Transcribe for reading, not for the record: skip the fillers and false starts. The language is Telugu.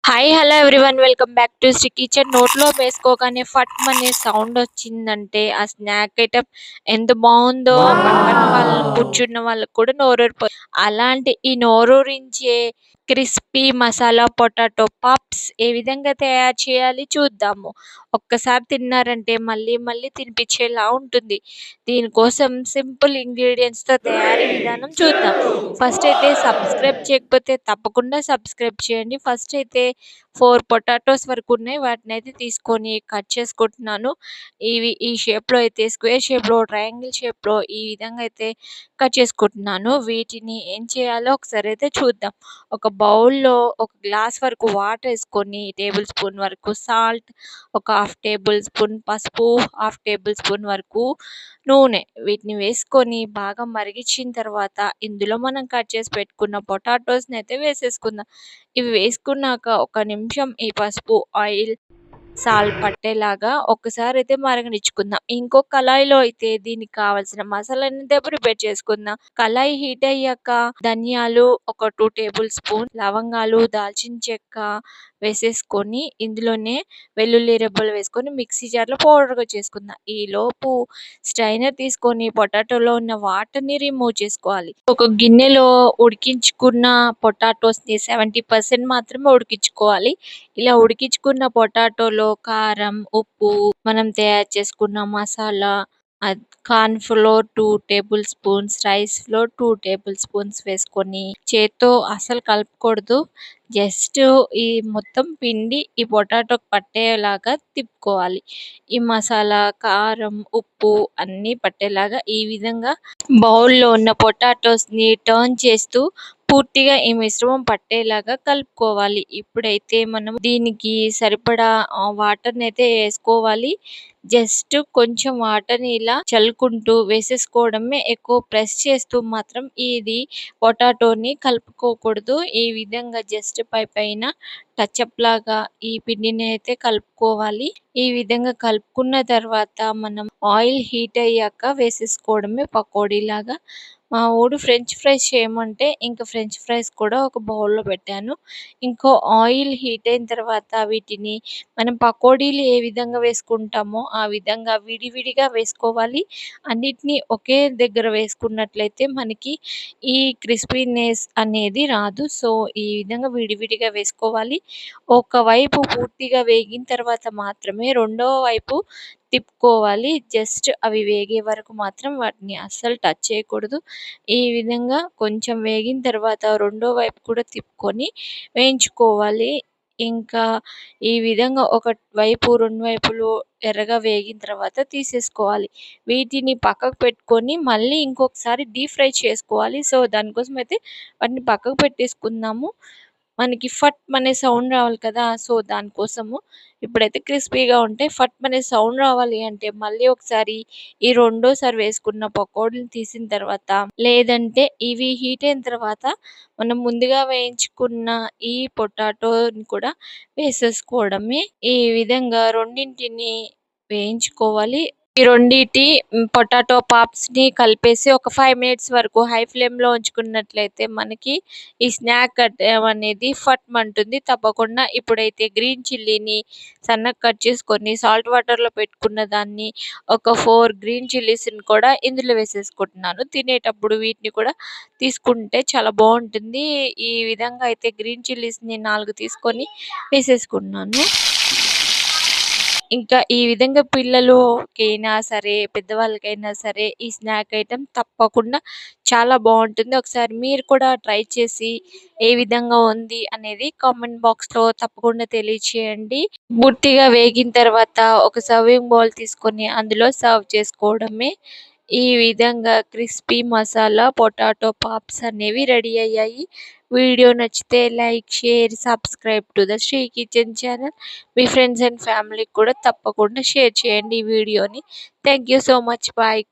Hi hello everyone welcome back to Sri kitchen. నోట్లో వేసుకోగానే ఫట్ అనే సౌండ్ వచ్చిందంటే ఆ స్నాక్ ఐటమ్ ఎంత బాగుందో పక్కన వాళ్ళు కూర్చున్న వాళ్ళకి కూడా నోరూరిపోతుంది. అలాంటి ఈ నోరూరించే క్రిస్పీ మసాలా పొటాటో పప్స్ ఏ విధంగా తయారు చేయాలి చూద్దాము. ఒక్కసారి తిన్నారంటే మళ్ళీ మళ్ళీ తినిపించేలా ఉంటుంది. దీనికోసం సింపుల్ ఇంగ్రీడియంట్స్తో తయారీ విధానం చూద్దాం. ఫస్ట్ అయితే సబ్స్క్రైబ్ చేయకపోతే తప్పకుండా సబ్స్క్రైబ్ చేయండి. ఫస్ట్ అయితే 4 పొటాటోస్ వరకు ఉన్నాయి. వాటినైతే తీసుకొని కట్ చేసుకుంటున్నాను. ఇవి ఈ షేప్‌లో అయితే స్క్వేర్ షేప్‌లో, ట్రయాంగిల్ షేప్‌లో ఈ విధంగా అయితే కట్ చేసుకుంటున్నాను. వీటిని ఏం చేయాలో ఒకసారి అయితే చూద్దాం. ఒక బౌల్‌లో ఒక గ్లాస్ వరకు వాటర్ ఏసుకొని, టేబుల్ స్పూన్ వరకు సాల్ట్, ఒక హాఫ్ టేబుల్ స్పూన్ పసుపు, హాఫ్ టేబుల్ స్పూన్ వరకు నూనె వీటిని వేసుకొని బాగా మరిగించిన తర్వాత ఇందులో మనం కట్ చేసి పెట్టుకున్న పొటాటోస్‌ని అయితే వేసేసుకుందాం. ఇవి వేసుకున్నాక ఒక నిమిషం ఈ పసుపు, ఆయిల్, సాల్ట్ పట్టేలాగా ఒక్కసారి అయితే మరగనిచ్చుకుందాం. ఇంకో కళాయిలో అయితే దీనికి కావాల్సిన మసాలానైతే ప్రిపేర్ చేసుకుందాం. కళాయి హీట్ అయ్యాక ధనియాలు ఒక 2 టేబుల్ స్పూన్, లవంగాలు, దాల్చిన చెక్క వేసేసుకొని ఇందులోనే వెల్లుల్లి రెబ్బలు వేసుకొని మిక్సీ జార్‌లో పౌడర్‌గా చేసుకుందాం. ఈలోపు స్ట్రైనర్ తీసుకొని పొటాటోలో ఉన్న వాటర్‌ని రిమూవ్ చేసుకోవాలి. ఒక గిన్నెలో ఉడికించుకున్న పొటాటోస్‌ని 70% మాత్రమే ఉడికించుకోవాలి. ఇలా ఉడికించుకున్న పొటాటోలో కారం, ఉప్పు, మనం తయారు చేసుకున్న masala, corn flour 2 table spoons, rice flour 2 table spoons వేసుకొని చేత్తో అస్సలు కలపకూడదు. జస్ట్ ఈ మొత్తం పిండి ఈ పొటాటోకి పట్టేలాగా తిప్పుకోవాలి. ఈ మసాలా, కారం, ఉప్పు అన్నీ పట్టేలాగా ఈ విధంగా బౌల్‌లో ఉన్న పొటాటోస్‌ని టర్న్ చేస్తూ పూర్తిగా ఈ మిశ్రమం పట్టేలాగా కలుపుకోవాలి. ఇప్పుడైతే మనం దీనికి సరిపడా వాటర్‌నైతే ఏసుకోవాలి. జస్ట్ కొంచెం వాటర్‌ని ఇలా చల్లుకుంటూ వేసేసుకోవడమే. ఎక్కువ ప్రెస్ చేస్తూ మాత్రం ఇది పొటాటోని కలుపుకోకూడదు. ఈ విధంగా జస్ట్ పైపైన టచ్‌అప్ లాగా ఈ పిండిని అయితే కలుపుకోవాలి. ఈ విధంగా కలుపుకున్న తర్వాత మనం ఆయిల్ హీట్ అయ్యాక వేసేసుకోవడమే పకోడీలాగా. మా వోడు ఫ్రెంచ్ ఫ్రైస్ చేయమంటే ఇంక ఫ్రెంచ్ ఫ్రైస్ కూడా ఒక బౌల్‌లో పెట్టాను. ఇంకో ఆయిల్ హీట్ అయిన తర్వాత వీటిని మనం పకోడీలు ఏ విధంగా వేసుకుంటామో ఆ విధంగా విడివిడిగా వేసుకోవాలి. అన్నిటిని ఒకే దగ్గర వేసుకున్నట్లయితే మనకి ఈ క్రిస్పీనెస్ అనేది రాదు. సో, ఈ విధంగా విడివిడిగా వేసుకోవాలి. ఒకవైపు పూర్తిగా వేగిన తర్వాత మాత్రమే రెండవ వైపు తిప్పుకోవాలి. జస్ట్ అవి వేగే వరకు మాత్రం వాటిని అస్సలు టచ్ చేయకూడదు. ఈ విధంగా కొంచెం వేగిన తర్వాత రెండో వైపు కూడా తిప్పుకొని వేయించుకోవాలి. ఇంకా ఈ విధంగా ఒక వైపు 2 వైపులు ఎర్రగా వేగిన తర్వాత తీసేసుకోవాలి. వీటిని పక్కకు పెట్టుకొని మళ్ళీ ఇంకొకసారి డీప్ ఫ్రై చేసుకోవాలి. సో, దానికోసం అయితే వాటిని పక్కకు పెట్టేసుకుందాము. మనకి ఫట్ అనే సౌండ్ రావాలి కదా! సో, దానికోసము ఇప్పుడైతే క్రిస్పీగా ఉంటాయి. ఫట్ అనే సౌండ్ రావాలి అంటే మళ్ళీ ఒకసారి ఈ రెండోసారి వేసుకున్న పకోడీని తీసిన తర్వాత లేదంటే ఇవి హీట్ అయిన తర్వాత మనం ముందుగా వేయించుకున్న ఈ పొటాటోని కూడా వేసేసుకోవడమే. ఈ విధంగా రెండింటిని వేయించుకోవాలి. ఈ రెండిటి పొటాటో పాప్స్‌ని కలిపేసి ఒక 5 మినిట్స్ వరకు హై ఫ్లేమ్‌లో ఉంచుకున్నట్లయితే మనకి ఈ స్నాక్ అనేది ఫట్‌మంటుంది. తప్పకుండా ఇప్పుడైతే గ్రీన్ చిల్లీని సన్నగా కట్ చేసుకొని సాల్ట్ వాటర్‌లో పెట్టుకున్న దాన్ని ఒక 4 గ్రీన్ చిల్లీస్‌ని కూడా ఇందులో వేసేసుకుంటున్నాను. తినేటప్పుడు వీటిని కూడా తీసుకుంటే చాలా బావుంటుంది. ఈ విధంగా అయితే గ్రీన్ చిల్లీస్‌ని 4 తీసుకొని వేసేసుకున్నాను. ఇంకా ఈ విధంగా పిల్లలకైనా సరే, పెద్దవాళ్ళకైనా సరే ఈ స్నాక్ ఐటెమ్ తప్పకుండా చాలా బావుంటుంది. ఒకసారి మీరు కూడా ట్రై చేసి ఏ విధంగా ఉంది అనేది కామెంట్ బాక్స్‌లో తప్పకుండా తెలియచేయండి. పూర్తిగా వేగిన తర్వాత ఒక సర్వింగ్ బౌల్ తీసుకొని అందులో సర్వ్ చేసుకోవడమే. ఈ విధంగా క్రిస్పీ మసాలా పొటాటో పాప్స్ అనేవి రెడీ అయ్యాయి. వీడియో నచ్చితే like, share, subscribe to the Sri kitchen channel. మీ ఫ్రెండ్స్ అండ్ ఫ్యామిలీకి కూడా తప్పకుండా షేర్ చేయండి ఈ వీడియోని. Thank you so much. Bye.